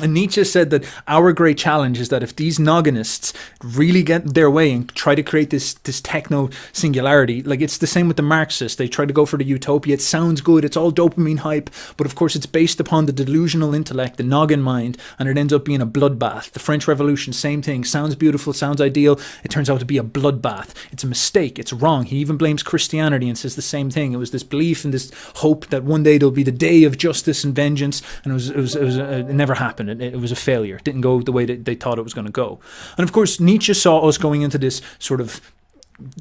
And Nietzsche said that our great challenge is that if these nogginists really get their way and try to create this techno singularity, like it's the same with the Marxists. They try to go for the utopia. It sounds good. It's all dopamine hype. But of course, it's based upon the delusional intellect, the noggin mind, and it ends up being a bloodbath. The French Revolution, same thing. Sounds beautiful, sounds ideal. It turns out to be a bloodbath. It's a mistake. It's wrong. He even blames Christianity and says the same thing. It was this belief and this hope that one day there'll be the day of justice and vengeance, and it never happened. It was a failure. It didn't go the way that they thought it was going to go. And of course, Nietzsche saw us going into this sort of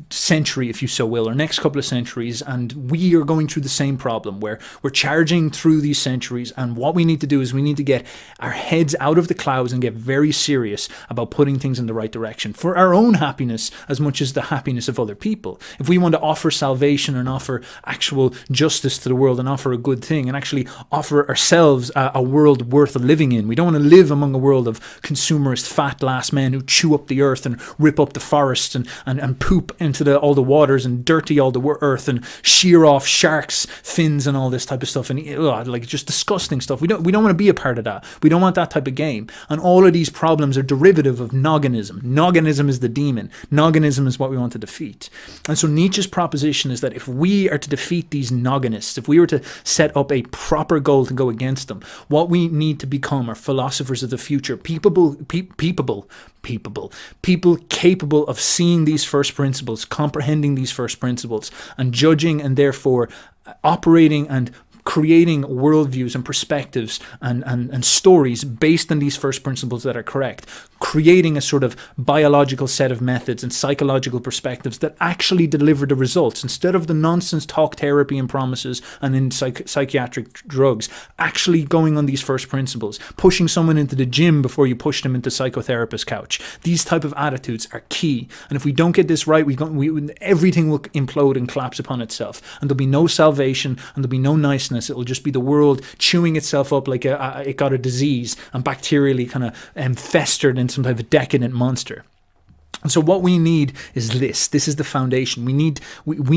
century, if you so will, or next couple of centuries, and we are going through the same problem where we're charging through these centuries, and what we need to do is we need to get our heads out of the clouds and get very serious about putting things in the right direction for our own happiness as much as the happiness of other people. If we want to offer salvation and offer actual justice to the world and offer a good thing and actually offer ourselves a world worth living in, we don't want to live among a world of consumerist fat last men who chew up the earth and rip up the forests and poop into all the waters and dirty all the earth and shear off sharks' fins and all this type of stuff, and like just disgusting stuff. We don't want to be a part of that. We don't want that type of game. And all of these problems are derivative of nogginism. Nogginism is the demon. Nogginism is what we want to defeat. And so Nietzsche's proposition is that if we are to defeat these nogginists, if we were to set up a proper goal to go against them, what we need to become are philosophers of the future, people capable of seeing these first principles, comprehending these first principles, and judging and therefore operating and creating worldviews and perspectives and stories based on these first principles that are correct, creating a sort of biological set of methods and psychological perspectives that actually deliver the results instead of the nonsense talk therapy and promises and in psychiatric drugs, actually going on these first principles, pushing someone into the gym before you push them into psychotherapist couch. These type of attitudes are key. And if we don't get this right, everything will implode and collapse upon itself. And there'll be no salvation and there'll be no niceness. It will just be the world chewing itself up like it got a disease and bacterially kind of festered in some type of decadent monster. And so what we need is this. This is the foundation. We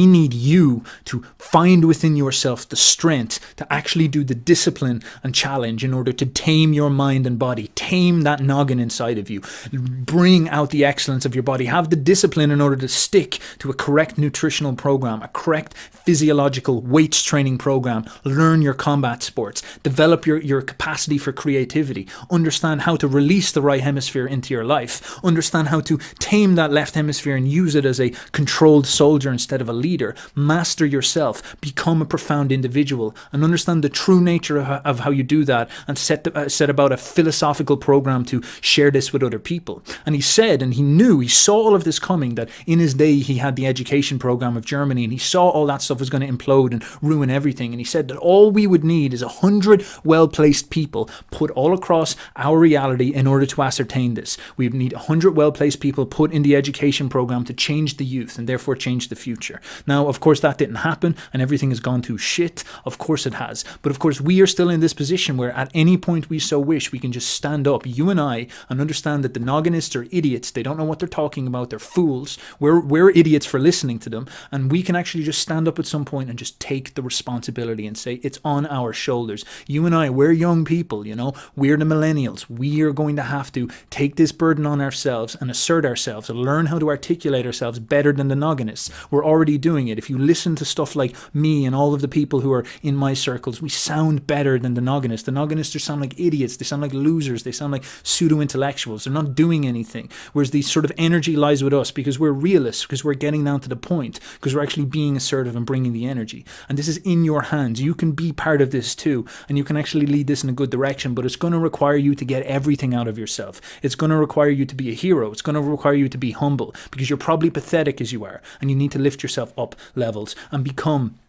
need you to find within yourself the strength to actually do the discipline and challenge in order to tame your mind and body, tame that noggin inside of you, bring out the excellence of your body, have the discipline in order to stick to a correct nutritional program, a correct physiological weights training program, learn your combat sports, develop your capacity for creativity, understand how to release the right hemisphere into your life, understand how to tame that left hemisphere and use it as a controlled soldier instead of a leader. Master yourself, become a profound individual, and understand the true nature of how you do that, and set about a philosophical program to share this with other people. And he said, and he knew, he saw all of this coming, that in his day he had the education program of Germany, and he saw all that stuff was going to implode and ruin everything. And he said that all we would need is 100 well-placed people put all across our reality in order to ascertain this. We would need 100 well-placed people put in the education program to change the youth and therefore change the future. Now, of course, that didn't happen and everything has gone to shit. Of course it has. But of course, we are still in this position where at any point we so wish, we can just stand up, you and I, and understand that the nogginists are idiots. They don't know what they're talking about. They're fools. We're idiots for listening to them. And we can actually just stand up at some point and just take the responsibility and say, it's on our shoulders. You and I, we're young people, you know, we're the millennials. We are going to have to take this burden on ourselves and assert ourselves and learn how to articulate ourselves better than the nogginists. We're already doing it. If you listen to stuff like me and all of the people who are in my circles, we sound better than the nogginists. The nogginists just sound like idiots. They sound like losers. They sound like pseudo-intellectuals. They're not doing anything. Whereas the sort of energy lies with us because we're realists, because we're getting down to the point, because we're actually being assertive and bringing the energy. And this is in your hands. You can be part of this too, and you can actually lead this in a good direction, but it's going to require you to get everything out of yourself. It's going to require you to be a hero. It's going to require you to be humble, because you're probably pathetic as you are, and you need to lift yourself up levels and become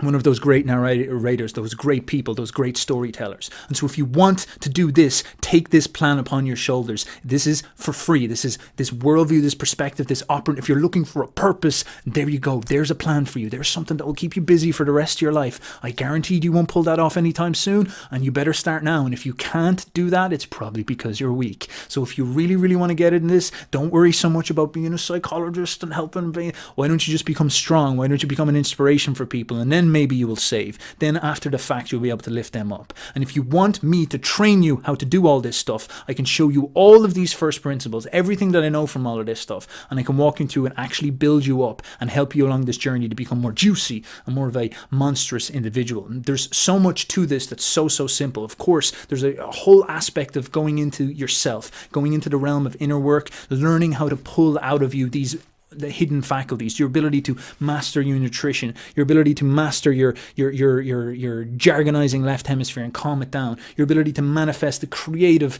one of those great narrators, those great people, those great storytellers. And so if you want to do this, take this plan upon your shoulders. This is for free. This is this worldview, this perspective, this opera. If you're looking for a purpose, there you go. There's a plan for you. There's something that will keep you busy for the rest of your life. I guarantee you won't pull that off anytime soon, and you better start now. And if you can't do that, it's probably because you're weak. So if you really, really want to get in this, don't worry so much about being a psychologist and helping. Why don't you just become strong? Why don't you become an inspiration for people? And then then maybe you will save. Then after the fact, you'll be able to lift them up. And if you want me to train you how to do all this stuff, I can show you all of these first principles, everything that I know from all of this stuff, and I can walk you through and actually build you up and help you along this journey to become more juicy and more of a monstrous individual. And there's so much to this that's so simple. Of course, there's a whole aspect of going into yourself, going into the realm of inner work, learning how to pull out of you the hidden faculties, your ability to master your nutrition, your ability to master your jargonizing left hemisphere and calm it down, your ability to manifest the creative,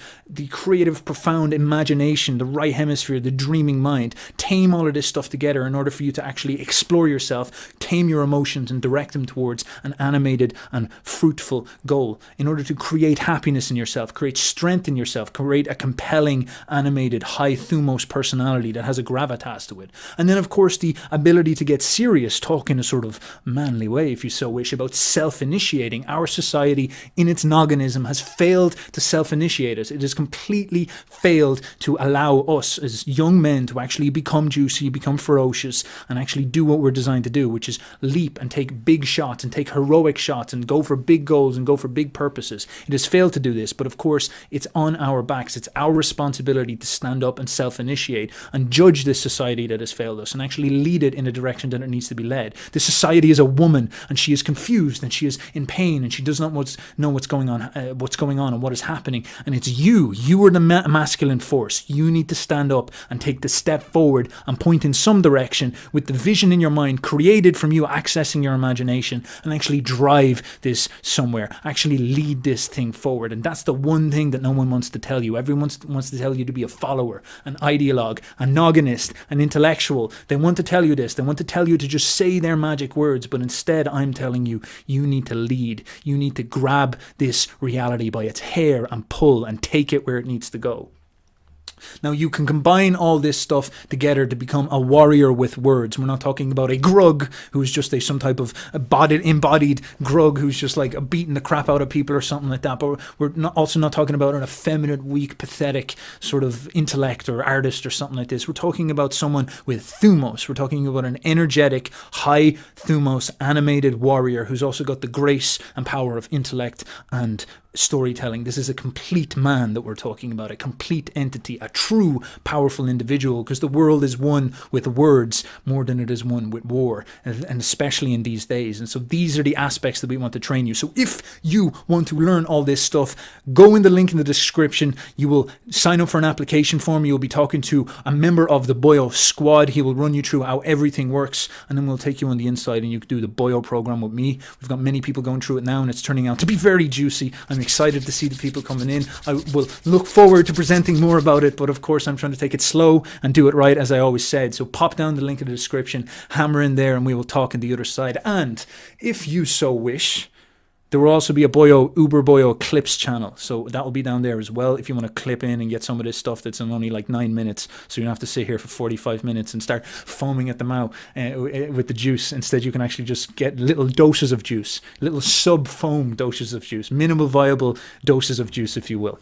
profound imagination, the right hemisphere, the dreaming mind, tame all of this stuff together in order for you to actually explore yourself, tame your emotions and direct them towards an animated and fruitful goal, in order to create happiness in yourself, create strength in yourself, create a compelling, animated, high thumos personality that has a gravitas to it. And then, of course, the ability to get serious, talk in a sort of manly way, if you so wish, about self-initiating. Our society, in its nogginism, has failed to self-initiate us. It has completely failed to allow us as young men to actually become juicy, become ferocious, and actually do what we're designed to do, which is leap and take big shots and take heroic shots and go for big goals and go for big purposes. It has failed to do this, but of course, it's on our backs. It's our responsibility to stand up and self-initiate and judge this society that has failed us and actually lead it in a direction that it needs to be led. This society is a woman, and she is confused and she is in pain and she does not know what's going on and what is happening. And it's you are the masculine force. You need to stand up and take the step forward and point in some direction with the vision in your mind created from you accessing your imagination and actually drive this somewhere, actually lead this thing forward. And that's the one thing that no one wants to tell you. Everyone wants to tell you to be a follower, an ideologue, a nogginist, an intellectual. They want to tell you this. They want to tell you to just say their magic words. But instead, I'm telling you, you need to lead. You need to grab this reality by its hair and pull and take it where it needs to go. Now, you can combine all this stuff together to become a warrior with words. We're not talking about a grug who's just some type of embodied grug who's just like beating the crap out of people or something like that. But we're also not talking about an effeminate, weak, pathetic sort of intellect or artist or something like this. We're talking about someone with thumos. We're talking about an energetic, high thumos, animated warrior who's also got the grace and power of intellect and storytelling. This is a complete man that we're talking about, a complete entity, a true powerful individual, because the world is won with words more than it is won with war, and especially in these days. And so these are the aspects that we want to train you. So if you want to learn all this stuff, go in the link in the description. You will sign up for an application form. You'll be talking to a member of the Boyo squad. He will run you through how everything works, and then we'll take you on the inside and you can do the Boyo program with me. We've got many people going through it now, and it's turning out to be very juicy. I'm excited to see the people coming in. I will look forward to presenting more about it, but of course I'm trying to take it slow and do it right, as I always said. So pop down the link in the description, hammer in there, and we will talk on the other side. And if you so wish, there will also be a Uberboyo clips channel, so that will be down there as well if you want to clip in and get some of this stuff that's in only like 9 minutes, so you don't have to sit here for 45 minutes and start foaming at the mouth with the juice. Instead, you can actually just get little doses of juice, little sub-foam doses of juice, minimal viable doses of juice, if you will.